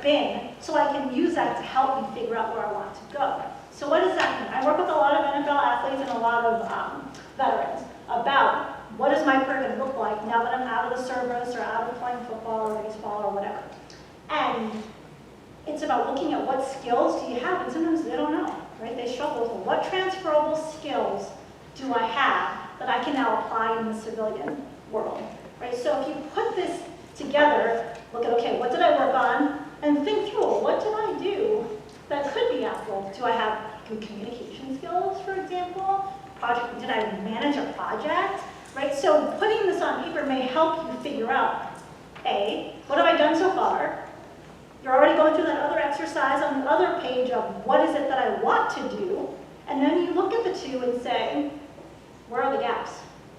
been so I can use that to help me figure out where I want to go. So what does that mean? I work with a lot of NFL athletes and a lot of veterans about what is my career going to look like now that I'm out of the service or out of playing football or baseball or whatever. And it's about looking at what skills do you have, and sometimes they don't know, right? They struggle with what transferable skills do I have that I can now apply in the civilian world, right? So if you put this together, look at, okay, what did I work on? And think through, what did I do that could be helpful? Do I have good communication skills, for example? Did I manage a project, right? So putting this on paper may help you figure out, A, what have I done so far? You're already going through that other exercise on the other page of what is it that I want to do, and then you look at the two and say, where are the gaps,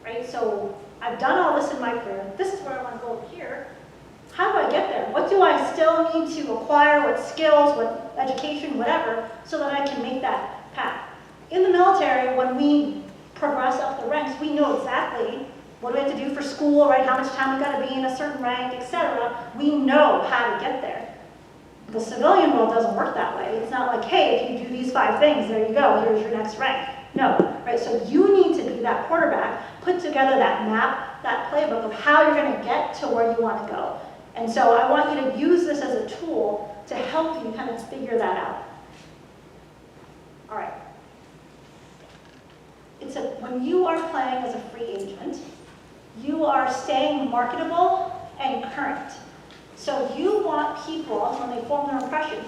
right? So I've done all this in my career. This is where I want to go here. How do I get there? What do I still need to acquire? What skills, what education, whatever, so that I can make that path? In the military, when we progress up the ranks, we know exactly what do we have to do for school, right? How much time we got to be in a certain rank, etc. We know how to get there. The civilian world doesn't work that way. It's not like, hey, if you do these 5 things, there you go, here's your next rank. No, right? So you need to be that quarterback, put together that map, that playbook of how you're going to get to where you want to go. And so I want you to use this as a tool to help you kind of figure that out. All right. When you are playing as a free agent, you are staying marketable and current. So you want people, when they form their impression,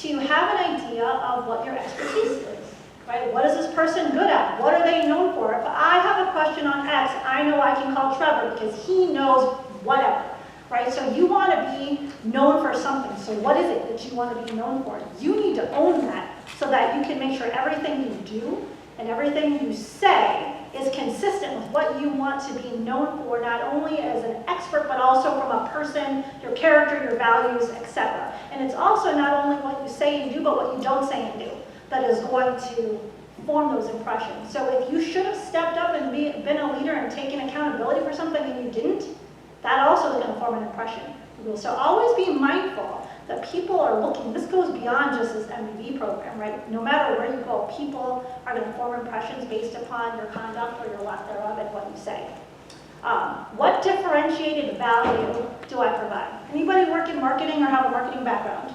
to have an idea of what your expertise is, right? What is this person good at? What are they known for? If I have a question on X, I know I can call Trevor because he knows whatever, right? So you want to be known for something. So what is it that you want to be known for? You need to own that so that you can make sure everything you do and everything you say is consistent with what you want to be known for, not only as an expert, but also from a person, your character, your values, etc. And it's also not only what you say and do, but what you don't say and do that is going to form those impressions. So if you should have stepped up and been a leader and taken accountability for something and you didn't, that also is going to form an impression. So always be mindful that people are looking. This goes beyond just this MBV program, right? No matter where you go, people are going to form impressions based upon your conduct or your lack thereof and what you say. What differentiated value do I provide? Anybody work in marketing or have a marketing background?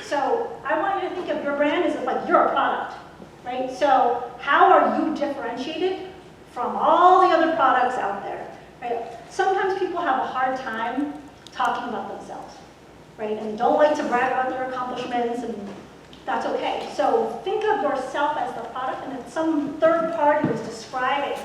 So I want you to think of your brand as if like you're a product, right? So how are you differentiated from all the other products out there, right? Sometimes people have a hard time talking about themselves, right? And don't like to brag about their accomplishments, and that's okay. So think of yourself as the product, and if some third party is describing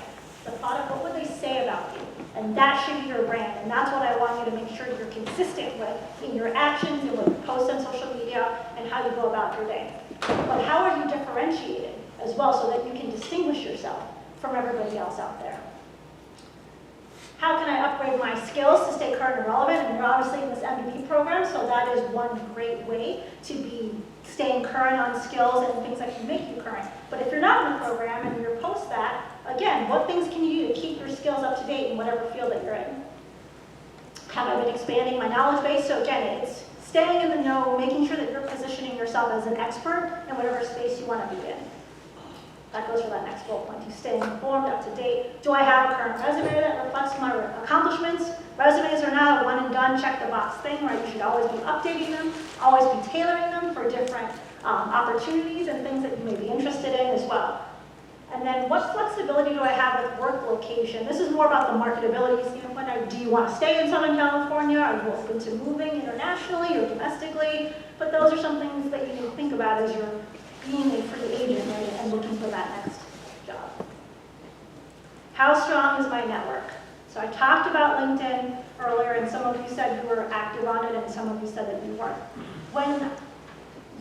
the product, what would they say about you? And that should be your brand, and that's what I want you to make sure you're consistent with in your actions and what you post on social media and how you go about your day. But how are you differentiated as well so that you can distinguish yourself from everybody else out there? How can I upgrade my skills to stay current and relevant? And you're obviously in this MBV program, so that is one great way to be staying current on skills and things that can make you current. But if you're not in the program and you're post that, again, what things can you do to keep your skills up to date in whatever field that you're in? Have I been expanding my knowledge base? So again, it's staying in the know, making sure that you're positioning yourself as an expert in whatever space you want to be in. That goes for that next bullet point. You stay informed, up to date. Do I have a current resume that reflects my accomplishments? Resumes are not a one and done, check the box thing, right? You should always be updating them, always be tailoring them for different opportunities and things that you may be interested in as well. And then what flexibility do I have with work location? This is more about the marketability standpoint. Do you want to stay in Southern California? Are you open to moving internationally or domestically? But those are some things that you need to think about as you're being a free agent, right, and looking for that next job. How strong is my network? So I talked about LinkedIn earlier, and some of you said you were active on it, and some of you said that you weren't. When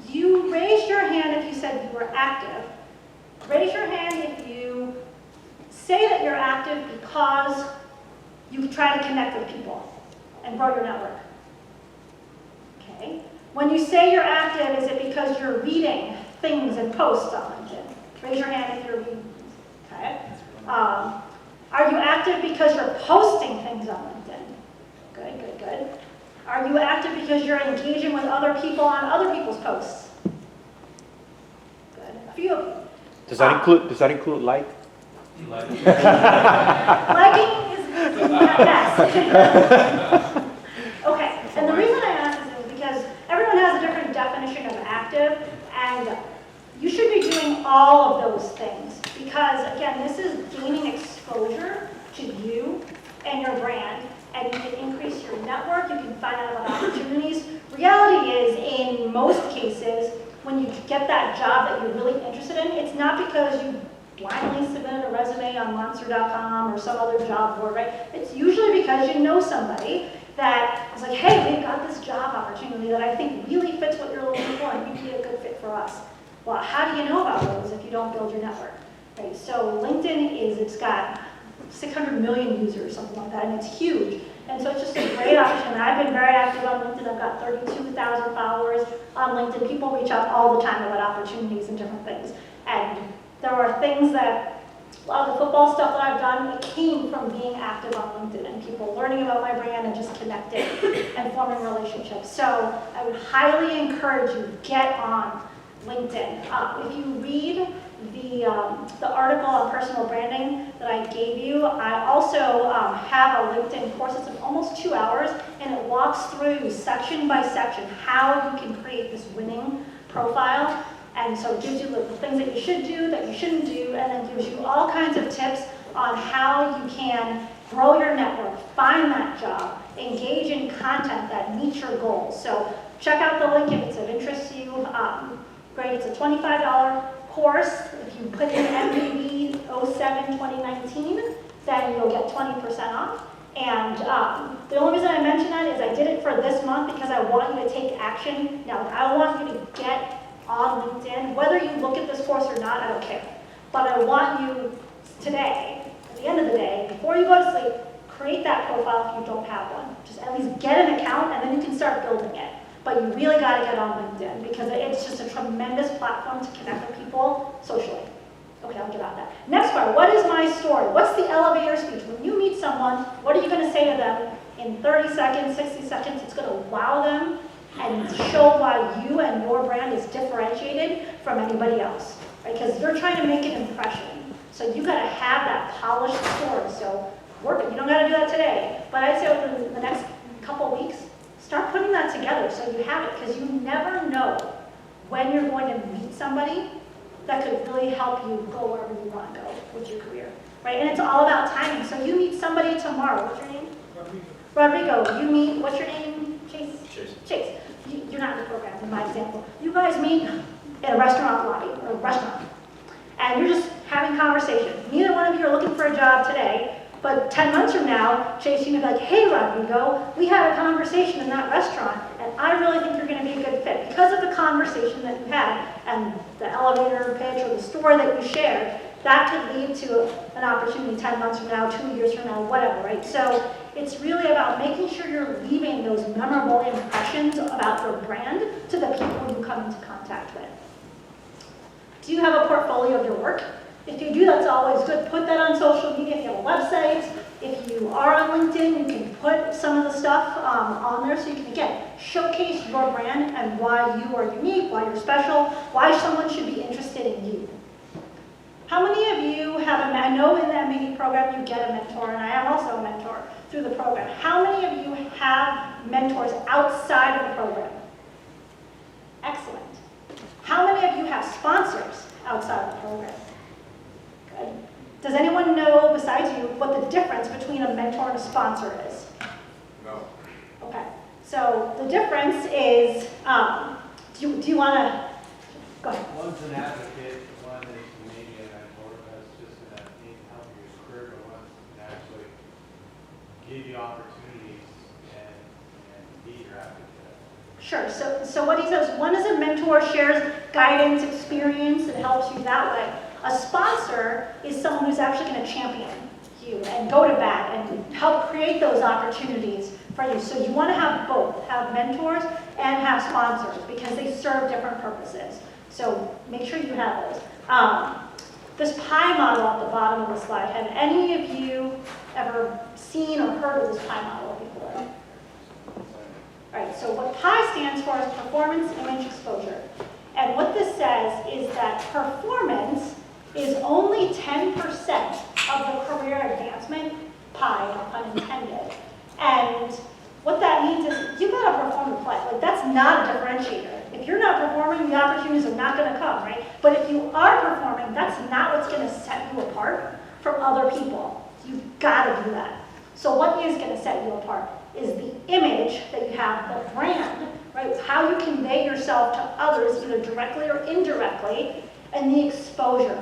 you raised your hand if you said you were active, raise your hand if you say that you're active because you try to connect with people and grow your network. Okay. When you say you're active, is it because you're reading things and posts on LinkedIn? Raise your hand if you're reading. Okay. Are you active because you're posting things on LinkedIn? Good, good, good. Are you active because you're engaging with other people on other people's posts? Good. A few of you. Does that include like? Liking is yes. Okay, and the reason I ask this is because everyone has a different definition of active, and you should be doing all of those things because, again, this is gaining exposure to you and your brand, and you can increase your network, you can find out about opportunities. Reality is, in most cases, when you get that job that you're really interested in, it's not because you blindly submitted a resume on Monster.com or some other job board, right? It's usually because you know somebody that is like, hey, we've got this job opportunity that I think really fits what you're looking for and you'd be a good fit for us. Well, how do you know about those if you don't build your network? Right? So LinkedIn it's got 600 million users, something like that, and it's huge. And so it's just a great opportunity. I've been very active on LinkedIn. I've got 32,000 followers on LinkedIn. People reach out all the time about opportunities and different things. And there are things that, a lot of the football stuff that I've done, it came from being active on LinkedIn and people learning about my brand and just connecting and forming relationships. So I would highly encourage you, get on LinkedIn. If you read the article on personal branding that I gave you, I also have a LinkedIn course. It's almost 2 hours, and it walks through section by section how you can create this winning profile. And so it gives you the things that you should do, that you shouldn't do, and then gives you all kinds of tips on how you can grow your network, find that job, engage in content that meets your goals. So check out the link if it's of interest to you. Great, it's a $25 course. If you put in MBV 07 2019, then you'll get 20% off. And the only reason I mention that is I did it for this month because I want you to take action. Now, I want you to get on LinkedIn. Whether you look at this course or not, I don't care. But I want you today, at the end of the day, before you go to sleep, create that profile if you don't have one. Just at least get an account and then you can start building it. But you really got to get on LinkedIn because it's just a tremendous platform to connect with people socially. Okay, I'll get out that. Next part, what is my story? What's the elevator speech? When you meet someone, what are you going to say to them in 30 seconds, 60 seconds? It's going to wow them and show why you and your brand is differentiated from anybody else, right? Because you're trying to make an impression. So you got to have that polished story. So work it. You don't got to do that today. But I'd say over the next couple weeks, start putting that together so you have it, because you never know when you're going to meet somebody that could really help you go wherever you want to go with your career, right? And it's all about timing. So you meet somebody tomorrow. What's your name? Rodrigo. You meet, what's your name? Chase? Chase. You're not in the program, in my example. You guys meet in a restaurant lobby, or a restaurant, and you're just having conversation. Neither one of you are looking for a job today, but 10 months from now, Chase, you can be like, hey, Rodrigo, we had a conversation in that restaurant, and I really think you're going to be a good fit. Because of the conversation that you had, and the elevator pitch, or the story that you shared, that could lead to an opportunity 10 months from now, 2 years from now, whatever, right? So it's really about making sure you're leaving those memorable impressions about your brand to the people you come into contact with. Do you have a portfolio of your work? If you do, that's always good. Put that on social media. If you have a website, if you are on LinkedIn, you can put some of the stuff on there so you can, again, showcase your brand and why you are unique, why you're special, why someone should be interested in you. How many of you have I know in the MBV program you get a mentor, and I am also a mentor through the program. How many of you have mentors outside of the program? Excellent. How many of you have sponsors outside of the program? Good. Does anyone know, besides you, what the difference between a mentor and a sponsor is? No. Okay. So the difference is, do you want to, go ahead. One's an advocate, one is maybe a mentor, that's just going to help your career, but one can actually give you opportunities and be your advocate. Sure. So what he says, one is a mentor, shares guidance, experience, and helps you that way. A sponsor is someone who's actually going to champion you and go to bat and help create those opportunities for you. So you want to have both, have mentors and have sponsors, because they serve different purposes. So make sure you have those. This pie model at the bottom of the slide, have any of you ever seen or heard of this pie model before? So what PI stands for is performance, image, exposure. And what this says is that performance is only 10% of the career advancement pie, no pun intended. And what that means is you gotta perform the play. Like, that's not a differentiator. If you're not performing, the opportunities are not gonna come, right? But if you are performing, that's not what's gonna set you apart from other people. You've gotta do that. So what is gonna set you apart is the image that you have, the brand, right? How you convey yourself to others, either directly or indirectly, and the exposure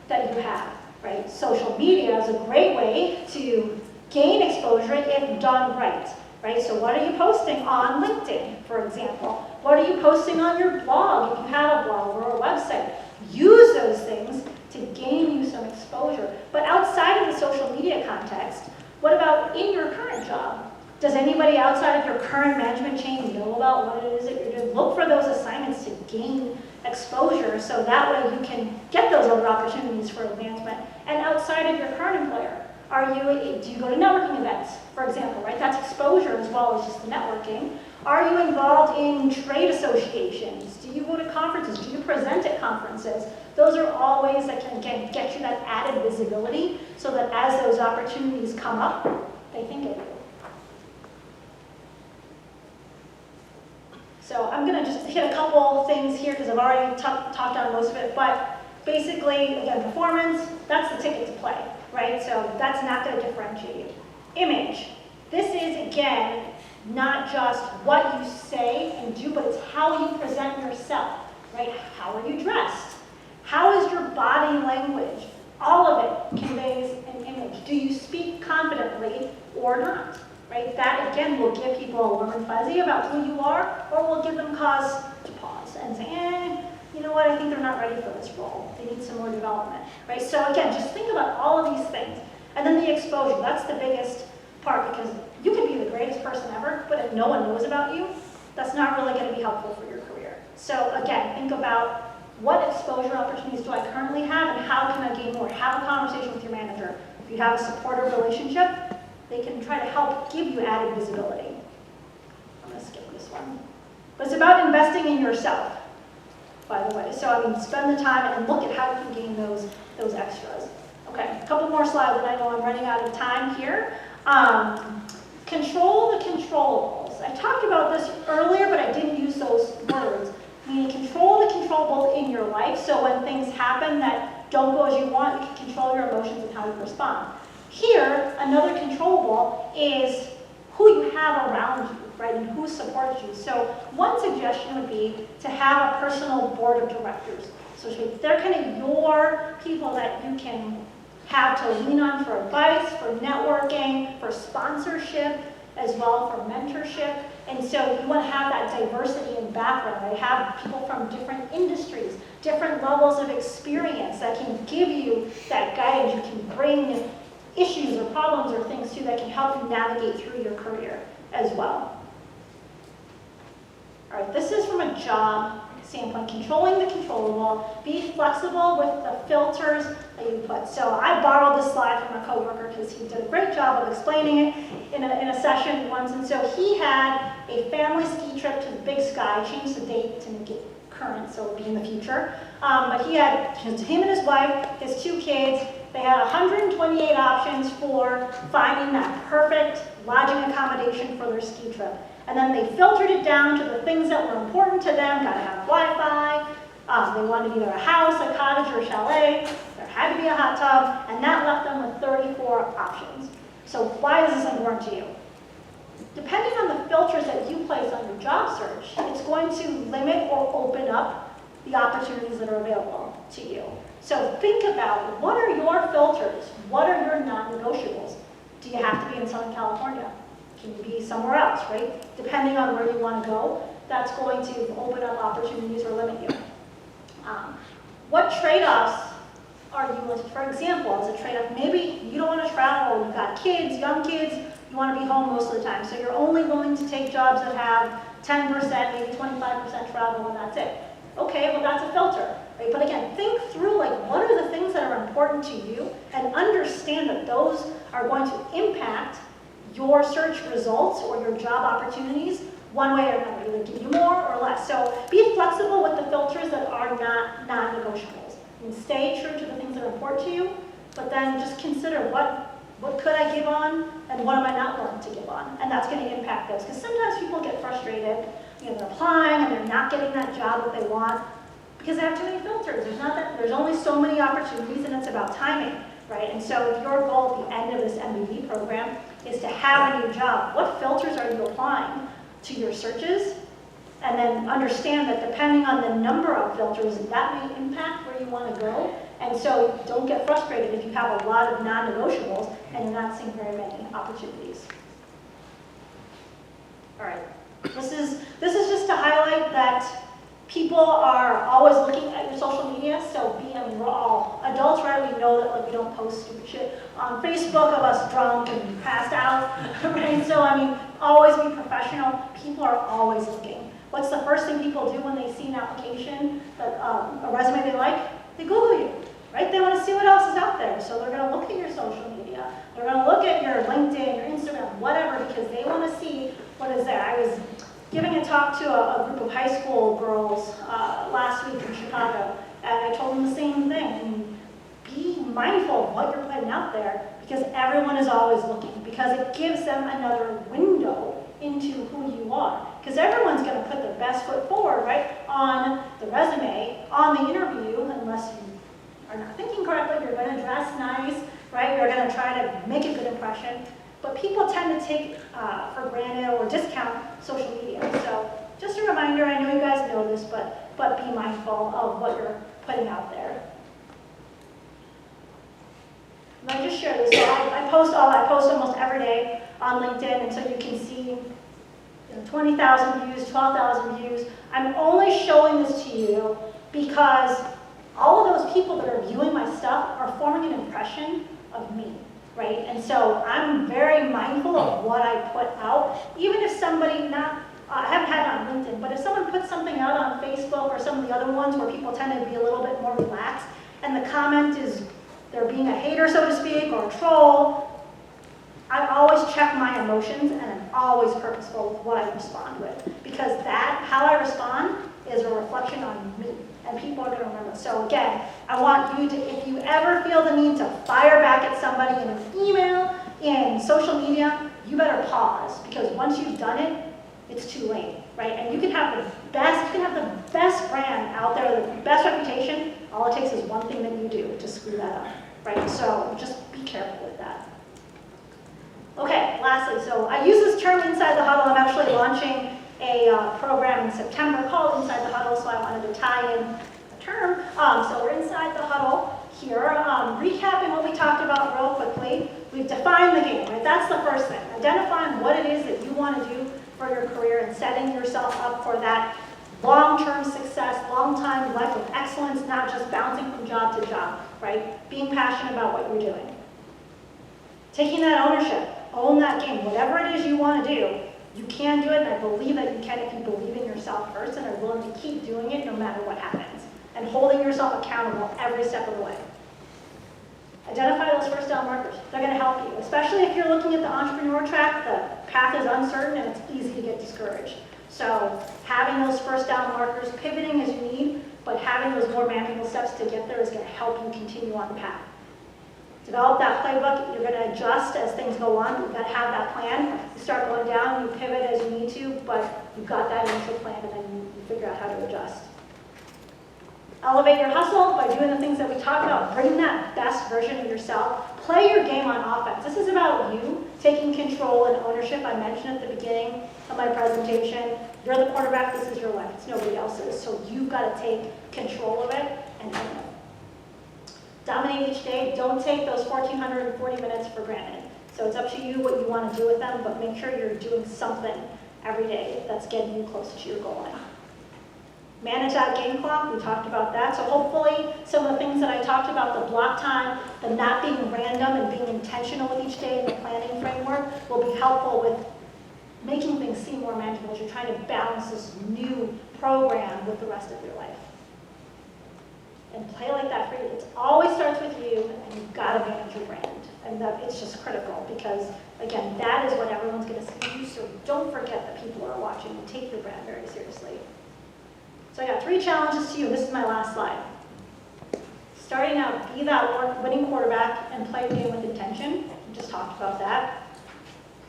that you have, right? Social media is a great way to gain exposure if done right, right? So what are you posting on LinkedIn, for example? What are you posting on your blog, if you have a blog or a website? Use those things to gain you some exposure. But outside of the social media context, what about in your current job? Does anybody outside of your current management chain know about what it is that you're doing? Look for those assignments to gain exposure so that way you can get those other opportunities for advancement. And outside of your current employer, do you go to networking events, for example, right? That's exposure as well as just the networking. Are you involved in trade associations? Do you go to conferences? Do you present at conferences? Those are all ways that can get you that added visibility so that as those opportunities come up, they think of you. So I'm going to just hit a couple things here because I've already talked on most of it, but basically, again, performance, that's the ticket to play, right? So that's not going to differentiate you. Image, this is, again, not just what you say and do, but it's how you present yourself, right? How are you dressed? How is your body language? All of it conveys an image. Do you speak confidently or not? Right? That, again, will give people a warm and fuzzy about who you are, or will give them cause to pause and say, you know what, I think they're not ready for this role. They need some more development. Right? So again, just think about all of these things. And then the exposure, that's the biggest part, because you could be the greatest person ever, but if no one knows about you, that's not really going to be helpful for your career. So again, think about what exposure opportunities do I currently have, and how can I gain more? Have a conversation with your manager. If you have a supportive relationship, they can try to help give you added visibility. I'm going to skip this one. But it's about investing in yourself, by the way. So I mean, spend the time and look at how you can gain those extras. Okay, a couple more slides, and I know I'm running out of time here. Control the controllables. I talked about this earlier, but I didn't use those words. Meaning control the controllables in your life, so when things happen that don't go as you want, you can control your emotions and how you respond. Here, another controllable is who you have around you, right, and who supports you. So one suggestion would be to have a personal board of directors. So they're kind of your people that you can have to lean on for advice, for networking, for sponsorship, as well for mentorship. And so you want to have that diversity in background, right? Have people from different industries, different levels of experience that can give you that guidance. You can bring issues or problems or things too that can help you navigate through your career as well. All right, this is from a job standpoint, controlling the controllable, be flexible with the filters that you put. So I borrowed this slide from a coworker because he did a great job of explaining it in a session once. And so he had a family ski trip to the Big Sky, changed the date to make it current, so it would be in the future. But he had him and his wife, his 2 kids. They had 128 options for finding that perfect lodging accommodation for their ski trip. And then they filtered it down to the things that were important to them. Got to have Wi-Fi. They wanted either a house, a cottage, or a chalet. There had to be a hot tub. And that left them with 34 options. So why is this important to you? Depending on the filters that you place on your job search, it's going to limit or open up the opportunities that are available to you. So think about, what are your filters? What are your non-negotiables? Do you have to be in Southern California? Can you be somewhere else, right? Depending on where you want to go, that's going to open up opportunities or limit you. What trade-offs are you looking for? For example, as a trade-off, maybe you don't want to travel, you've got kids, young kids, you want to be home most of the time, so you're only willing to take jobs that have 10%, maybe 25% travel, and that's it. Okay, well that's a filter, right? But again, think through what are the things that are important to you, and understand that those are going to impact your search results or your job opportunities one way or another, either give you more or less. So be flexible with the filters that are not non-negotiables. And stay true to the things that are important to you, but then just consider what could I give on and what am I not willing to give on? And that's going to impact those. Because sometimes people get frustrated, they're applying and they're not getting that job that they want because they have too many filters. There's only so many opportunities, and it's about timing, right? And so if your goal at the end of this MBV program is to have a new job, what filters are you applying to your searches? And then understand that depending on the number of filters, that may impact where you want to go. And so don't get frustrated if you have a lot of non-negotiables and you're not seeing very many opportunities. All right, this is just to highlight that people are always looking at your social media. So we're all adults, right? We know that like we don't post stupid shit on Facebook of us drunk and passed out, right? So always be professional. People are always looking. What's the first thing people do when they see an application, a resume they like? They Google you, right? They want to see what else is out there. So they're going to look at your social media. They're going to look at your LinkedIn, your Instagram, whatever, because they want to see what is there. I was giving a talk to a group of high school girls last week in Chicago, and I told them the same thing. And be mindful of what you're putting out there, because everyone is always looking, because it gives them another window into who you are. Because everyone's going to put their best foot forward, right, on the resume, on the interview, unless you are not thinking correctly. You're going to dress nice, right? You're going to try to make a good impression. But people tend to take for granted or discount social media. So just a reminder, I know you guys know this, but be mindful of what you're putting out there. Let me just share this. So I post almost every day on LinkedIn, and so you can see 20,000 views, 12,000 views. I'm only showing this to you because all of those people that are viewing my stuff are forming an impression of me, right? And so I'm very mindful of what I put out. Even if somebody I haven't had it on LinkedIn, but if someone puts something out on Facebook or some of the other ones where people tend to be a little bit more relaxed, and the comment is they're being a hater, so to speak, or a troll, I always check my emotions, and I'm always purposeful with what I respond with, because how I respond is a reflection on me, and people are going to remember. So again, I want you to, if you ever feel the need to fire back at somebody in an email, in social media, you better pause, because once you've done it, it's too late, right? And you can have the best brand out there, the best reputation. All it takes is one thing that you do to screw that up, right? So just be careful with that. Okay, lastly, so I use this term Inside the Huddle. I'm actually launching a program in September called Inside the Huddle, so I wanted to tie in the term. So we're inside the huddle here. Recapping what we talked about real quickly, we've defined the game, right? That's the first thing. Identifying what it is that you want to do for your career and setting yourself up for that long-term success, long-time life of excellence, not just bouncing from job to job, right? Being passionate about what you're doing. Taking that ownership, own that game, whatever it is you want to do, you can do it, and I believe that you can if you believe in yourself first and are willing to keep doing it no matter what happens, and holding yourself accountable every step of the way. Identify those first down markers. They're going to help you, especially if you're looking at the entrepreneur track. The path is uncertain and it's easy to get discouraged. So having those first down markers, pivoting as you need, but having those more manageable steps to get there is going to help you continue on the path. Develop that playbook. You're going to adjust as things go on. You've got to have that plan. You start going down, you pivot as you need to, but you've got that initial plan, and then you figure out how to adjust. Elevate your hustle by doing the things that we talked about. Bring that best version of yourself. Play your game on offense. This is about you taking control and ownership. I mentioned at the beginning of my presentation, you're the quarterback, this is your life. It's nobody else's. So you've got to take control of it and own it. Dominate each day. Don't take those 1,440 minutes for granted. So it's up to you what you want to do with them, but make sure you're doing something every day that's getting you closer to your goal line. Manage that game clock, we talked about that. So hopefully some of the things that I talked about, the block time, the not being random and being intentional with each day in the planning framework will be helpful with making things seem more manageable as you're trying to balance this new program with the rest of your life. and play like that for you. It always starts with you, and you've got to manage your brand. And that it's just critical because, again, that is what everyone's going to see you. So don't forget that people are watching and take your brand very seriously. So I got 3 challenges to you. This is my last slide. Starting out, be that winning quarterback and play your game with intention. We just talked about that.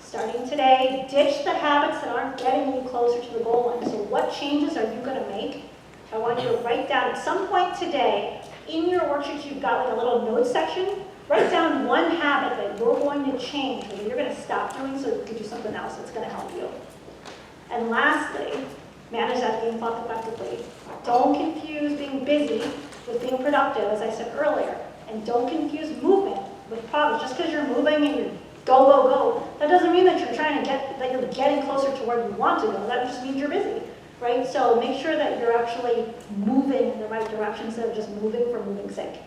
Starting today, ditch the habits that aren't getting you closer to the goal line. So what changes are you going to make? I want you to write down at some point today, in your worksheet, you've got like a little notes section. Write down one habit that you're going to change, or you're going to stop doing so you can do something else that's going to help you. And lastly, manage that game clock effectively. Don't confuse being busy with being productive, as I said earlier. And don't confuse movement with progress. Just because you're moving and you go, go, go, that doesn't mean that you're getting closer to where you want to go. That just means you're busy, right? So make sure that you're actually moving in the right direction instead of just moving for moving's sake.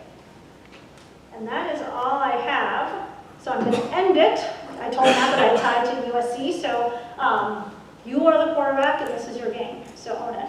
And that is all I have. So I'm going to end it. I told Matt that I tied to USC, so you are the quarterback and this is your game. So own it.